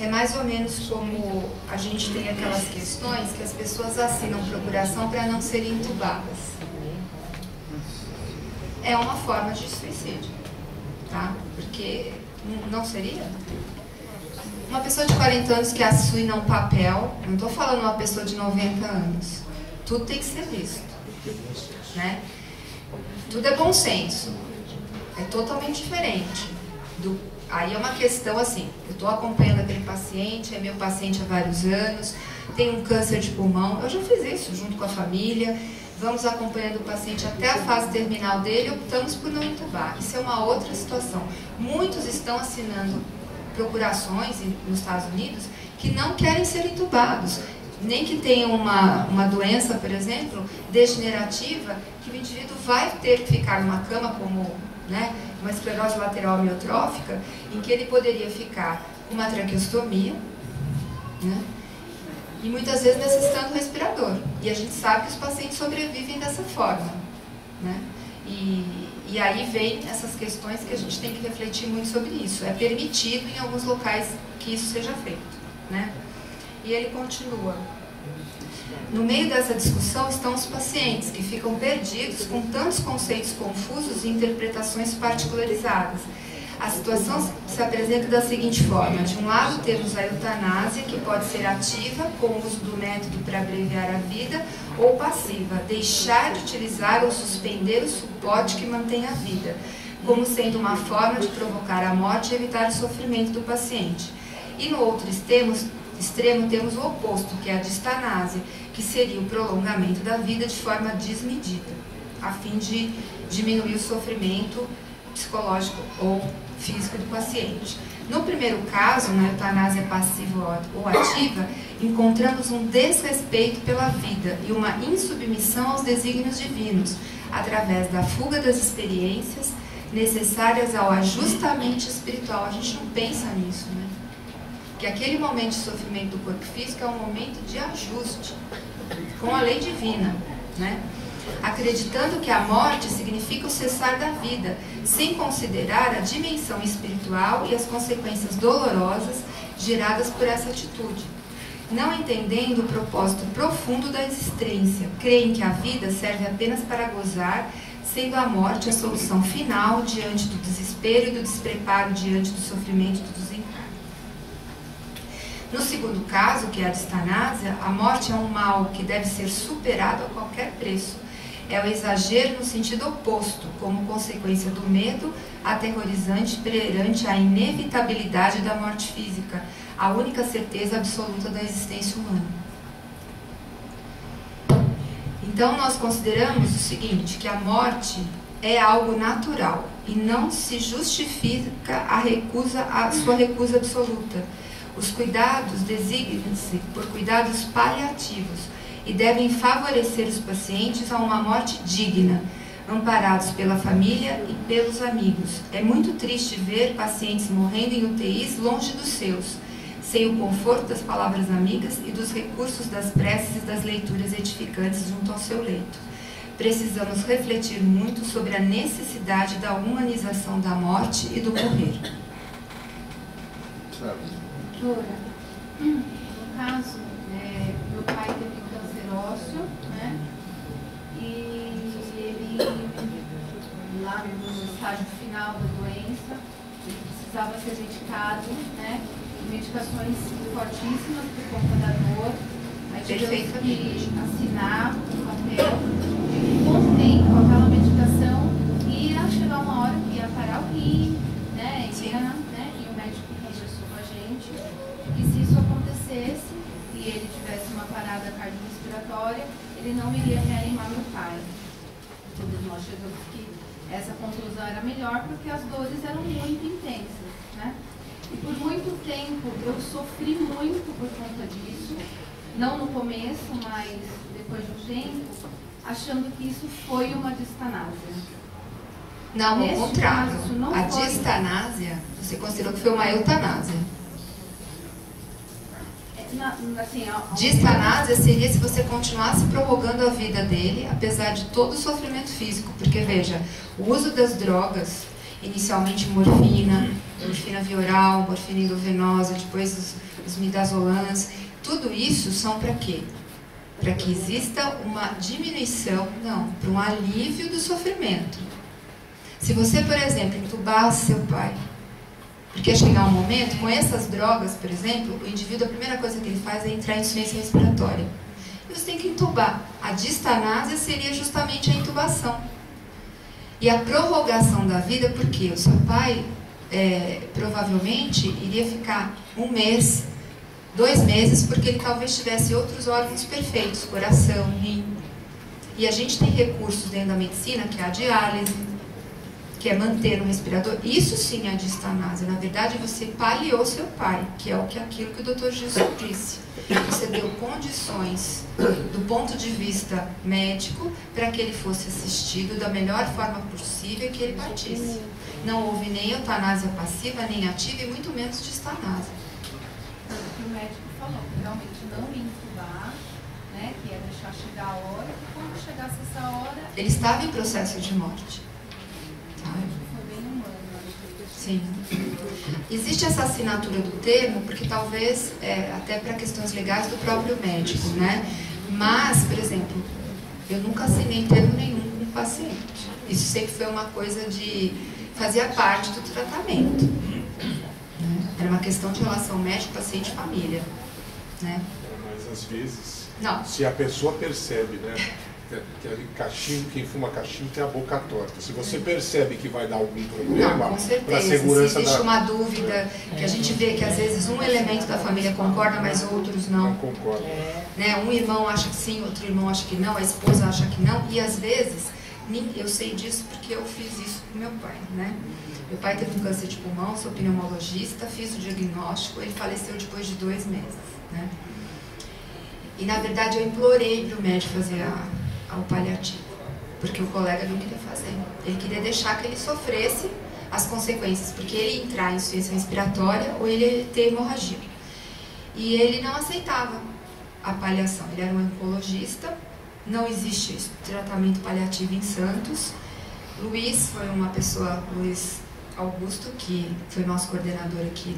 Speaker 2: É mais ou menos como a gente tem aquelas questões que as pessoas assinam procuração para não serem entubadas. é uma forma de suicídio, tá? Porque não seria? Uma pessoa de 40 anos que assina um papel, não estou falando uma pessoa de 90 anos, tudo tem que ser visto, né? Tudo é bom senso, é totalmente diferente. Aí é uma questão assim, eu estou acompanhando aquele paciente, é meu paciente há vários anos, tem um câncer de pulmão, eu já fiz isso junto com a família, vamos acompanhando o paciente até a fase terminal dele e optamos por não intubar. Isso é uma outra situação. Muitos estão assinando procurações nos Estados Unidos que não querem ser intubados, nem que tenham uma doença, por exemplo, degenerativa, que o indivíduo vai ter que ficar numa cama como, né, uma esclerose lateral amiotrófica, em que ele poderia ficar com uma traqueostomia, né, e muitas vezes necessitando respirador. E a gente sabe que os pacientes sobrevivem dessa forma, né? E aí vem essas questões que a gente tem que refletir muito sobre isso. É permitido em alguns locais que isso seja feito, né? E ele continua. No meio dessa discussão estão os pacientes, que ficam perdidos com tantos conceitos confusos e interpretações particularizadas. A situação se apresenta da seguinte forma: de um lado temos a eutanásia, que pode ser ativa, com o uso do método para abreviar a vida, ou passiva, deixar de utilizar ou suspender o suporte que mantém a vida, como sendo uma forma de provocar a morte e evitar o sofrimento do paciente. E no outro extremo temos o oposto, que é a distanásia, que seria o prolongamento da vida de forma desmedida, a fim de diminuir o sofrimento psicológico ou físico do paciente. No primeiro caso, na eutanásia passiva ou ativa, encontramos um desrespeito pela vida e uma insubmissão aos desígnios divinos, através da fuga das experiências necessárias ao ajustamento espiritual. A gente não pensa nisso, né? Que aquele momento de sofrimento do corpo físico é um momento de ajuste com a lei divina, né? Acreditando que a morte significa o cessar da vida, sem considerar a dimensão espiritual e as consequências dolorosas geradas por essa atitude. Não entendendo o propósito profundo da existência, creem que a vida serve apenas para gozar, sendo a morte a solução final diante do desespero e do despreparo diante do sofrimento do desencarne. No segundo caso, que é a distanásia, a morte é um mal que deve ser superado a qualquer preço. É o exagero no sentido oposto, como consequência do medo aterrorizante perante a inevitabilidade da morte física, a única certeza absoluta da existência humana. Então, nós consideramos o seguinte, que a morte é algo natural e não se justifica a sua recusa absoluta. Os cuidados designam-se por cuidados paliativos e devem favorecer os pacientes a uma morte digna, amparados pela família e pelos amigos. É muito triste ver pacientes morrendo em UTIs longe dos seus, sem o conforto das palavras amigas e dos recursos das preces e das leituras edificantes junto ao seu leito. Precisamos refletir muito sobre a necessidade da humanização da morte e do morrer.
Speaker 5: Doutora, no caso, meu pai teve câncer ósseo, né? E ele, lá no estágio final da doença, ele precisava ser medicado, né? Medicações fortíssimas por conta da dor. Aí tivemos que assinar um papel. Com o tempo, aquela medicação ia chegar uma hora que ia parar o rim, né? E o médico conversou com a gente que se isso acontecesse e ele tivesse uma parada cardiorrespiratória, ele não iria reanimar meu pai. Todos nós chegamos que essa conclusão era melhor porque as dores eram muito intensas, né? E por muito tempo eu sofri muito por conta disso, não no começo, mas depois de um tempo, achando que isso foi uma distanásia.
Speaker 2: Não, ao contrário. A distanásia, você considerou que foi uma eutanásia. Distanásia seria se você continuasse prorrogando a vida dele, apesar de todo o sofrimento físico. Porque, veja, o uso das drogas, inicialmente morfina via oral, morfina endovenosa, depois os midazolans, tudo isso são para quê? Para que exista uma diminuição, não, para um alívio do sofrimento. Se você, por exemplo, entubasse seu pai, porque chegar um momento, com essas drogas, por exemplo, o indivíduo, a primeira coisa que ele faz é entrar em insuficiência respiratória. E você tem que entubar. A distanásia seria justamente a intubação. E a prorrogação da vida, porque o seu pai provavelmente iria ficar 1 mês, 2 meses, porque ele talvez tivesse outros órgãos perfeitos, coração, rim. E a gente tem recursos dentro da medicina, que é a diálise, que é manter um respirador. Isso sim é a distanásia. Na verdade, você paliou seu pai, que é aquilo que o Dr. Gilson disse. Você deu condições, do ponto de vista médico, para que ele fosse assistido da melhor forma possível e que ele partisse. Não houve nem eutanásia passiva, nem ativa, e muito menos distanásia.
Speaker 5: O médico falou que realmente não intubar, né, que ia deixar chegar a hora, e quando chegasse essa hora...
Speaker 2: Ele estava em processo de morte.
Speaker 5: Foi bem humano.
Speaker 2: Sim. Existe essa assinatura do termo, porque talvez, até para questões legais do próprio médico, né? Mas, por exemplo, eu nunca assinei termo nenhum com o paciente. Isso sempre foi uma coisa fazia parte do tratamento. Né? Era uma questão de relação médico, paciente e família. Né?
Speaker 3: Mas às vezes,
Speaker 2: não.
Speaker 3: Se a pessoa percebe, né? Que cachimbo, quem fuma cachimbo tem a boca torta. Se você percebe que vai dar algum problema para a segurança
Speaker 2: se existe uma dúvida, que a gente vê que às vezes um elemento da família concorda, mas outros não.
Speaker 3: Não concorda.
Speaker 2: Né? Um irmão acha que sim, outro irmão acha que não, a esposa acha que não, e às vezes, eu sei disso porque eu fiz isso com meu pai, né? Meu pai teve um câncer de pulmão, sou pneumologista, fiz o diagnóstico, ele faleceu depois de 2 meses, né? E na verdade eu implorei para o médico fazer ao paliativo, porque o colega não queria fazer. Ele queria deixar que ele sofresse as consequências, porque ele ia entrar em insuficiência respiratória ou ele ia ter hemorragia. E ele não aceitava a paliação. Ele era um oncologista, não existe tratamento paliativo em Santos. Luiz foi uma pessoa, Luiz Augusto, que foi nosso coordenador aqui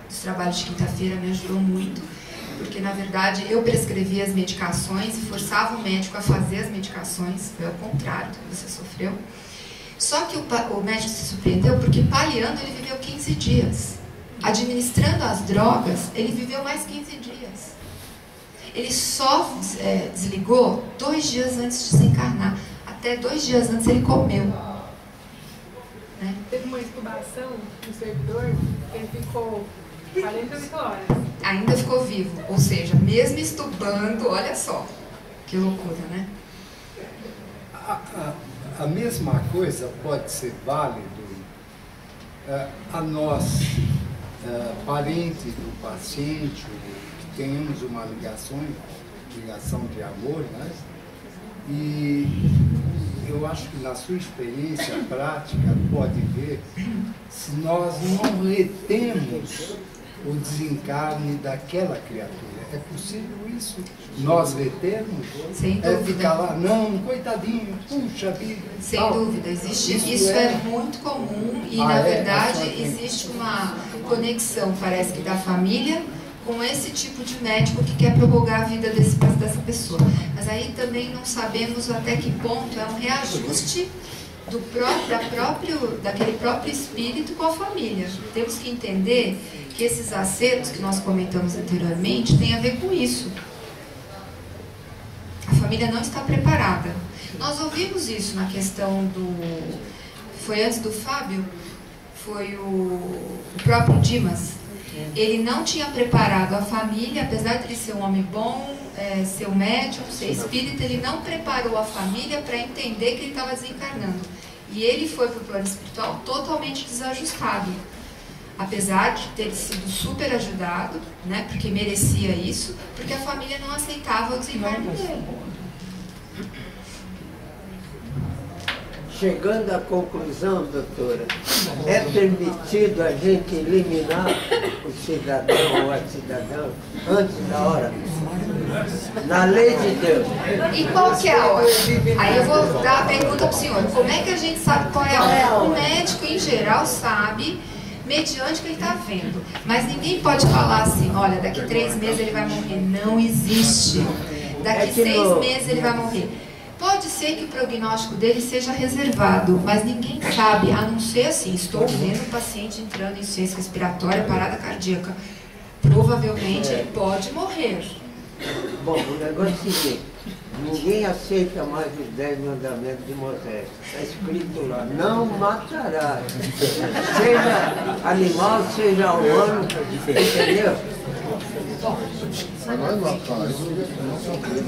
Speaker 2: dos trabalhos de quinta-feira, me ajudou muito. Porque, na verdade, eu prescrevia as medicações e forçava o médico a fazer as medicações, foi ao contrário do que você sofreu. Só que o médico se surpreendeu porque, paliando, ele viveu 15 dias. Administrando as drogas, ele viveu mais 15 dias. Ele só desligou 2 dias antes de se encarnar. Até 2 dias antes ele comeu. Né?
Speaker 6: Teve uma intubação no servidor, ele ficou 48 horas.
Speaker 2: Ainda ficou vivo, ou seja, mesmo estubando, olha só, que loucura, né?
Speaker 7: A mesma coisa pode ser válido a nós, parentes do paciente, que tenhamos uma ligação de amor, né? E eu acho que na sua experiência prática pode ver se nós não retemos o desencarne daquela criatura. É possível isso? Nós retermos?
Speaker 2: Sem dúvida.
Speaker 7: Ficar lá, não, coitadinho, puxa vida.
Speaker 2: Sem dúvida, isso é muito comum e, na verdade, existe uma conexão, parece que da família, com esse tipo de médico que quer prorrogar a vida dessa pessoa. Mas aí também não sabemos até que ponto é um reajuste daquele próprio espírito com a família. Temos que entender que esses acertos que nós comentamos anteriormente têm a ver com isso. A família não está preparada. Nós ouvimos isso na questão foi antes do Fábio, foi o próprio Dimas. Ele não tinha preparado a família, apesar de ele ser um homem bom, ser um médium, ser espírita, ele não preparou a família para entender que ele estava desencarnando. E ele foi para o plano espiritual totalmente desajustado. Apesar de ter sido super ajudado, né, porque merecia isso, porque a família não aceitava o desencarne dele.
Speaker 8: Chegando à conclusão, doutora, é permitido a gente eliminar o cidadão ou a cidadã antes da hora? Na lei de Deus.
Speaker 2: E qual que é a hora? Aí eu vou dar a pergunta para o senhor. Como é que a gente sabe qual é a hora? O médico, em geral, sabe, mediante o que ele está vendo. Mas ninguém pode falar assim, olha, daqui 3 meses ele vai morrer. Não existe. Daqui 6 meses ele vai morrer. Pode ser que o prognóstico dele seja reservado, mas ninguém sabe, a não ser assim, estou vendo o paciente entrando em insuficiência respiratória, parada cardíaca. Provavelmente ele pode morrer.
Speaker 8: Bom, o negócio é o seguinte, ninguém aceita mais os 10 mandamentos de Moisés. Está escrito lá, não matarás. Seja animal, seja humano, entendeu?
Speaker 2: Bom,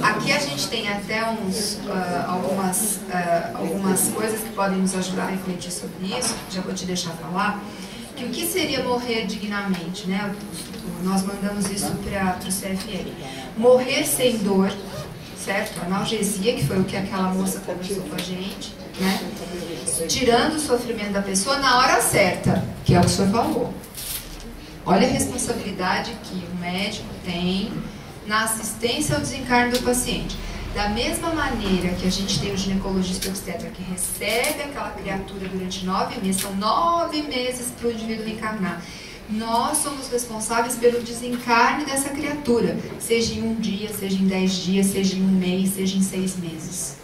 Speaker 2: aqui a gente tem até algumas coisas que podem nos ajudar a refletir sobre isso, já vou te deixar falar, que o que seria morrer dignamente, né? Nós mandamos isso para o CFM. Morrer sem dor, certo? Analgesia, que foi o que aquela moça conversou com a gente, né? Tirando o sofrimento da pessoa na hora certa, que é o que o senhor falou. Olha a responsabilidade que o médico tem na assistência ao desencarne do paciente. Da mesma maneira que a gente tem o ginecologista obstetra que recebe aquela criatura durante 9 meses, são 9 meses para o indivíduo reencarnar. Nós somos responsáveis pelo desencarne dessa criatura, seja em 1 dia, seja em 10 dias, seja em 1 mês, seja em 6 meses.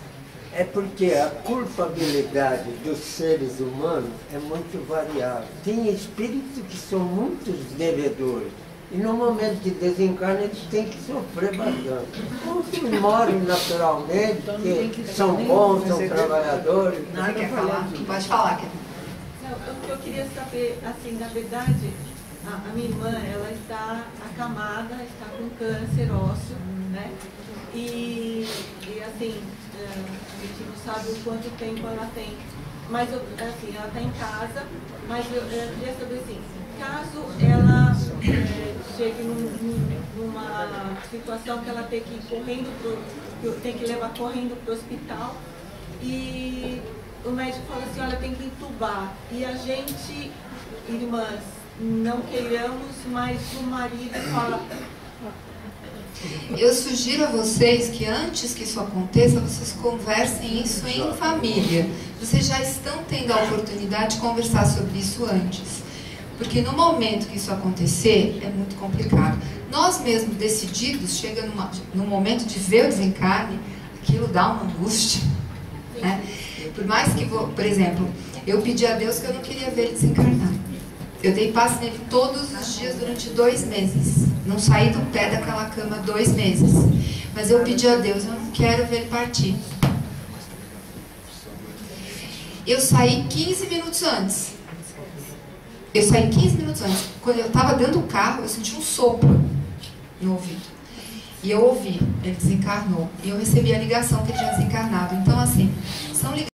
Speaker 8: É porque a culpabilidade dos seres humanos é muito variável. Tem espíritos que são muitos devedores. E no momento de desencarne eles têm que sofrer bastante. Outros morrem naturalmente, porque são bons, são trabalhadores.
Speaker 2: Você quer falar? Pode falar, Kevin.
Speaker 6: Não, eu queria saber, assim, na verdade, a minha irmã, ela está acamada, está com câncer ósseo, né? E assim, a gente não sabe o quanto tempo ela tem. Mas, assim, ela está em casa, mas eu queria saber, assim, caso ela chegue numa situação que ela tem que ir correndo tem que levar correndo para o hospital e o médico fala assim, olha, tem que entubar. E a gente, irmãs, não queiramos, mas o marido fala...
Speaker 2: Eu sugiro a vocês que antes que isso aconteça, vocês conversem isso em família. Vocês já estão tendo a oportunidade de conversar sobre isso antes. Porque no momento que isso acontecer, é muito complicado. Nós mesmos decididos, chega no momento de ver o desencarne, aquilo dá uma angústia, né? Por mais que, por exemplo, eu pedi a Deus que eu não queria ver ele desencarnar. Eu dei passe nele todos os dias durante 2 meses. Não saí do pé daquela cama 2 meses. Mas eu pedi a Deus, eu não quero ver ele partir. Eu saí 15 minutos antes. Quando eu estava dentro do carro, eu senti um sopro no ouvido. E eu ouvi, ele desencarnou. E eu recebi a ligação que ele tinha desencarnado. Então, assim, são ligações.